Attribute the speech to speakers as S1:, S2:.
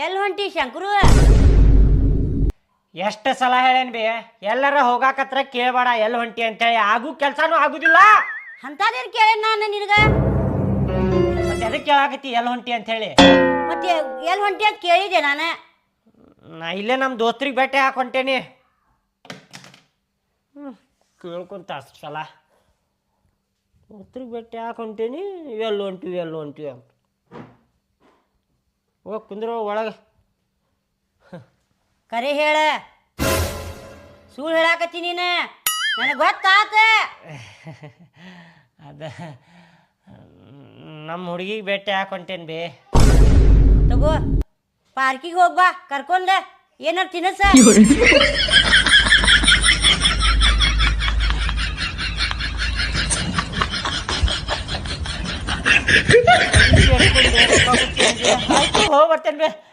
S1: ಎಲ್ಲಿ ಹೊಂಟಿ ಶಂಕರು?
S2: ಎಷ್ಟು ಸಲ ಹೇಳೇನ್ ಬಿ ಎಲ್ಲರ ಹೋಗಾಕತ್ರ ಕೇಳಬೇಡ ಎಲ್ಲಿ ಹೊಂಟಿ ಅಂತೇಳಿ ಆಗು ಕೆಲ್ಸಾನು ಆಗುದಿಲ್ಲ.
S1: ಅಂತದೇನು ಕೇಳಿ ನಾನು ನಿನಗ
S2: ಮತ್ತೆ ಅದಕ್ಕೆ ಕೇಳಾಕತ್ತಿ ಎಲ್ಲಿ ಹೊಂಟಿ ಅಂತ ಹೇಳಿ.
S1: ಮತ್ತೆ ಎಲ್ಲಿ ಹೊಂಟಿ ಅಂತ ಕೇಳಿದೆ ನಾನು.
S2: ನಾ ಇಲ್ಲೇ ನಮ್ಮ ದೋಸ್ತ್ರಿಗೆ ಭೇಟಿ ಹಾಕೊಂಟೇನಿ. ಕೇಳ್ಕೊಂತ ಅಷ್ಟು ಸಲ ದೋಸ್ತ್ರಿಗೆ ಭೇಟಿ ಹಾಕೊಂಟೇನಿ. ಎಲ್ಲಿ ಹೊಂಟಿವಿ ಅಂತ ಹೋಗಿ ಕುಂದ್ರು ಒಳಗೆ.
S1: ಕರೆ ಹೇಳ, ಸುಳ್ಳು ಹೇಳಾಕತ್ತಿ ನೀನು, ನನಗೆ ಗೊತ್ತಾತ.
S2: ಅದ ನಮ್ಮ ಹುಡುಗಿಗೆ ಭೇಟಿ ಹಾಕೊಂಟೇನಿ ಬೇ.
S1: ತಗೋ ಪಾರ್ಕಿಗೆ ಹೋಗ್ಬಾ, ಕರ್ಕೊಂಡ ಏನಾರು ತಿನ್ನಸ.
S2: ಹೋಗಿ ಬರ್ತೇನೆ ಬೇ.